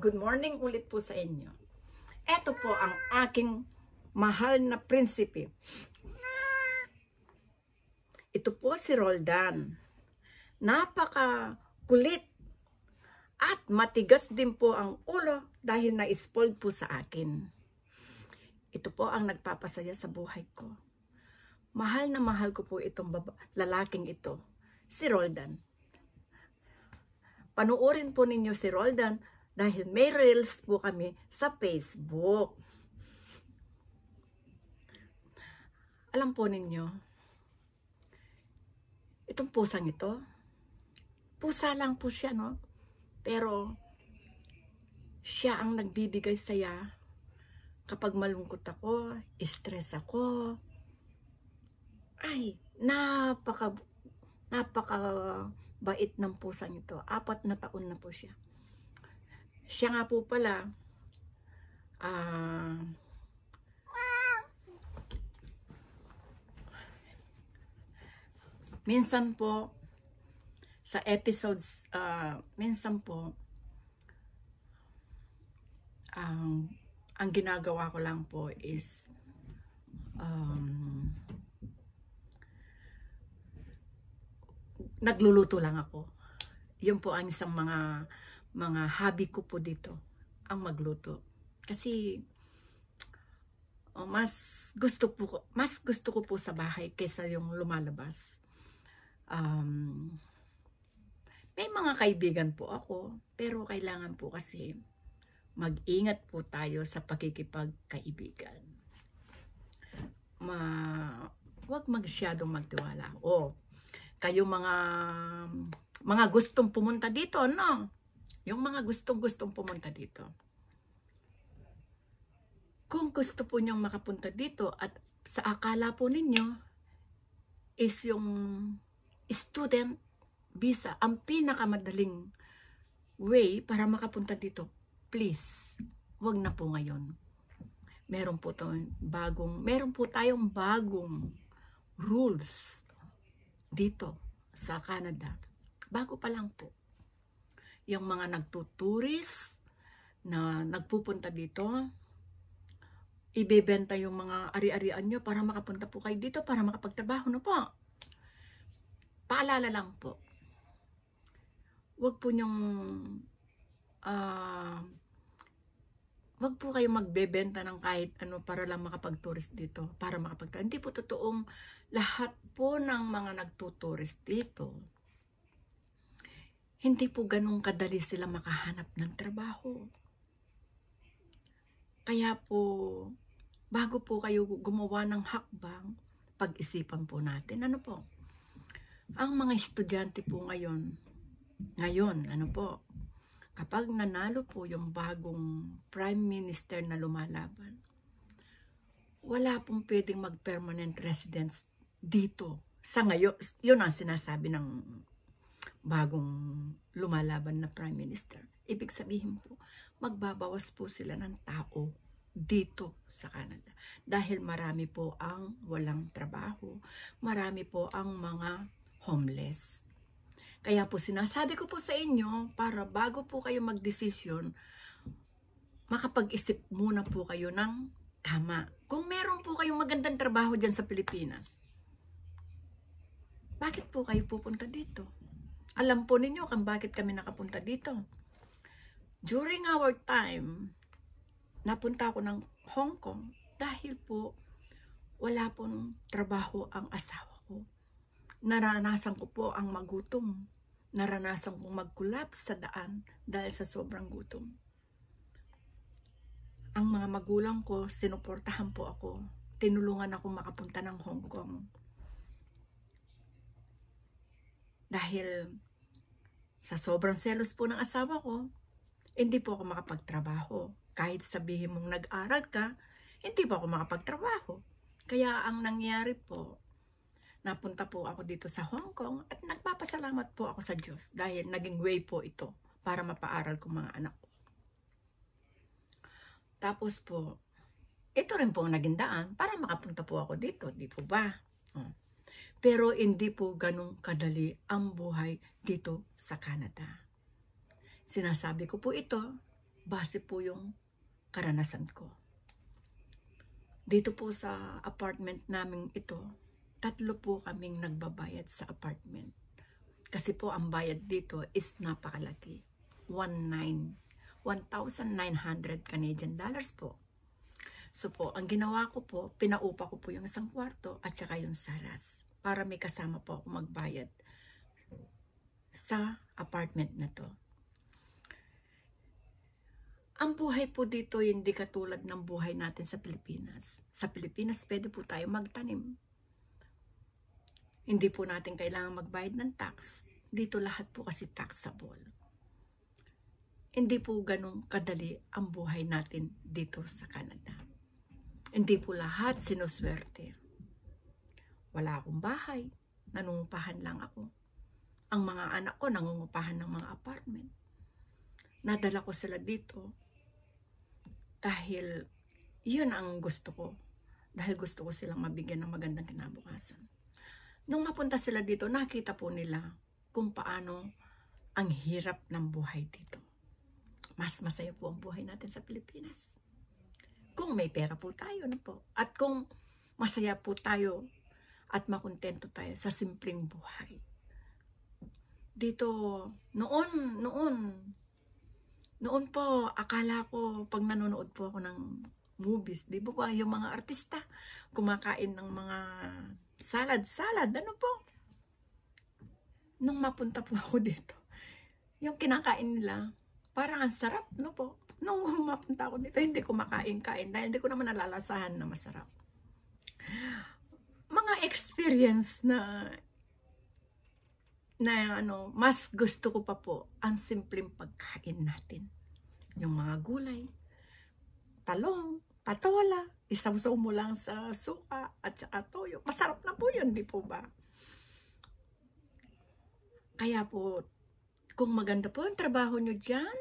Good morning ulit po sa inyo. Ito po ang aking mahal na prinsipe. Ito po si Roldan. Napaka-kulit at matigas din po ang ulo dahil na-spoiled po sa akin. Ito po ang nagpapasaya sa buhay ko. Mahal na mahal ko po itong lalaking ito, si Roldan. Panuorin po ninyo si Roldan dahil may reels po kami sa Facebook. Alam po ninyo, itong pusang ito, pusa lang po siya, no? Pero siya ang nagbibigay saya kapag malungkot ako, stress ako. Ay, napaka bait ng pusang ito. 4 na taon na po siya. Siya nga po pala, minsan po, sa episodes, minsan po, ang ginagawa ko lang po is, nagluluto lang ako. Yun po ang isang mga hobby ko po dito, ang magluto. Kasi mas gusto ko po sa bahay kaysa yung lumalabas. May mga kaibigan po ako, pero kailangan po kasi mag-ingat po tayo sa pakikipagkaibigan. Huwag masyadong magtiwala. Kayo mga gustong pumunta dito, no? Yung mga gustong pumunta dito. Kung gusto po niyong makapunta dito at sa akala po ninyo is yung student visa ang pinakamadaling way para makapunta dito, please, wag na po ngayon. Meron po tayong bagong rules dito sa Canada. Bago pa lang po. Yung mga nagtuturis na nagpupunta dito, ibebenta yung mga ari-arian nyo para makapunta po kayo dito, para makapagtrabaho na po. Paalala lang po. Wag po kayong magbebenta ng kahit ano para lang makapag-tourist dito, para makapagtrabaho. Hindi po totoong lahat po ng mga nagtuturist dito. Hindi po ganun kadali sila makahanap ng trabaho. Kaya po, bago po kayo gumawa ng hakbang, pag-isipan po natin. Ano po? Ang mga estudyante po ngayon, ano po, kapag nanalo po yung bagong Prime Minister na lumalaban, wala pong pwedeng mag-permanent residence dito. Sa ngayon, yun ang sinasabi ng bagong lumalaban na Prime Minister. Ibig sabihin po, magbabawas po sila ng tao dito sa Canada. Dahil marami po ang walang trabaho, marami po ang mga homeless. Kaya po sinasabi ko po sa inyo, para bago po kayo magdesisyon, makapag-isip muna po kayo ng tama. Kung meron po kayong magandang trabaho dyan sa Pilipinas, bakit po kayo pupunta dito? Alam po ninyo kung bakit kami nakapunta dito. During our time, napunta ako ng Hong Kong dahil po wala pong trabaho ang asawa ko. Naranasan ko po ang magutom. Naranasan kong mag-collapse sa daan dahil sa sobrang gutom. Ang mga magulang ko, sinuportahan po ako. Tinulungan ako makapunta ng Hong Kong. Dahil sa sobrang selos po ng asawa ko, hindi po ako makapagtrabaho. Kahit sabihin mong nag-aral ka, hindi po ako makapagtrabaho. Kaya ang nangyari po, napunta po ako dito sa Hong Kong at nagpapasalamat po ako sa Diyos dahil naging way po ito para mapaaral ko mga anak ko. Tapos po, ito rin po ang naging daan para makapunta po ako dito, di po ba? Pero hindi po ganun kadali ang buhay dito sa Canada. Sinasabi ko po ito base po yung karanasan ko. Dito po sa apartment namin ito, 3 po kaming nagbabayad sa apartment. Kasi po ang bayad dito is napakalaki. 1,900 Canadian dollars po. So po, ang ginawa ko po, pinaupa ko po yung isang kwarto at saka yung salas para may kasama po ako magbayad sa apartment na to. Ang buhay po dito hindi katulad ng buhay natin sa Pilipinas. Sa Pilipinas, pwede po tayo magtanim. Hindi po natin kailangan magbayad ng tax. Dito lahat po kasi taxable. Hindi po ganun kadali ang buhay natin dito sa Canada. Hindi po lahat sinuswerte. Wala akong bahay. Nangungupahan lang ako. Ang mga anak ko nangungupahan ng mga apartment. Nadala ko sila dito dahil yun ang gusto ko. Dahil gusto ko silang mabigyan ng magandang kinabukasan. Nung mapunta sila dito, nakita po nila kung paano ang hirap ng buhay dito. Mas masaya po ang buhay natin sa Pilipinas. Kung may pera po tayo, ano po? At kung masaya po tayo at makontento tayo sa simpleng buhay. Dito, noon po, akala ko pag nanonood po ako ng movies, di ba yung mga artista kumakain ng mga salad, ano po? Nung mapunta po ako dito, yung kinakain nila, parang ang sarap, no po? Nung mapunta ako dito, hindi ko makain-kain dahil hindi ko naman nalalasahan na masarap. Mga experience na mas gusto ko pa po ang simpleng pagkain natin. Yung mga gulay, talong, patola, isawsaw mo lang sa suka at saka toyo. Masarap na po yun, di po ba? Kaya po, kung maganda po ang trabaho nyo dyan,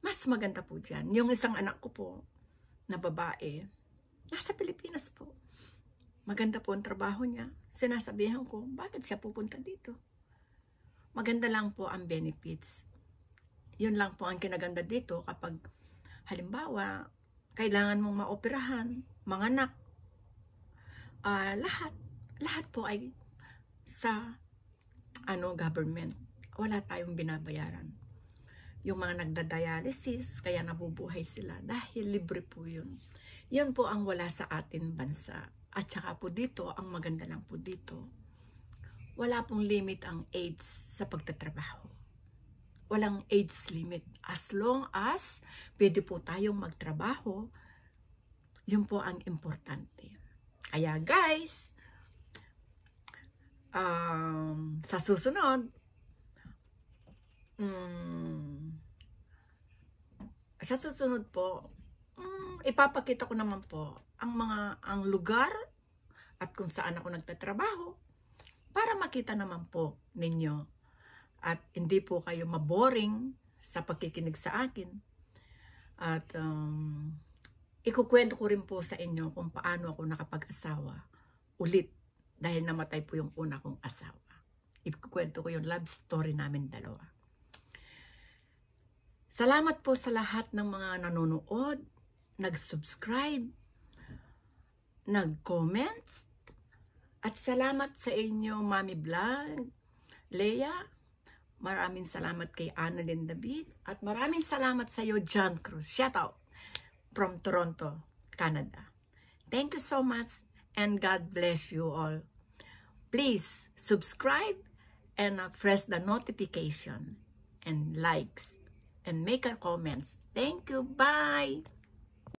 mas maganda po dyan. Yung isang anak ko po, na babae, nasa Pilipinas po. Maganda po ang trabaho niya. Sinasabihan ko, bakit siya pupunta dito? Maganda lang po ang benefits. Yun lang po ang kinaganda dito kapag halimbawa, kailangan mong maoperahan, manganak, lahat po ay sa government. Wala tayong binabayaran. Yung mga nagda-dialysis, kaya nabubuhay sila dahil libre po yun. Yun po ang wala sa atin bansa. At saka po dito, ang maganda lang po dito, wala pong limit ang age sa pagtatrabaho. Walang age limit. As long as pwede po tayong magtrabaho, yun po ang importante. Kaya guys, sa susunod, po, ipapakita ko naman po ang lugar at kung saan ako nagtatrabaho para makita naman po ninyo at hindi po kayo maboring sa pagkikinig sa akin. At ikukwento ko rin po sa inyo kung paano ako nakapag-asawa ulit dahil namatay po yung una kong asawa. Ikukwento ko yung love story namin dalawa. Salamat po sa lahat ng mga nanonood, nag-subscribe, nag-comments, at salamat sa inyo, Mami Vlog, Leia, maraming salamat kay Annalyn David, at maraming salamat sa iyo, John Cruz. Shout out from Toronto, Canada. Thank you so much, and God bless you all. Please subscribe and press the notification and likes and make a comments. Thank you. Bye.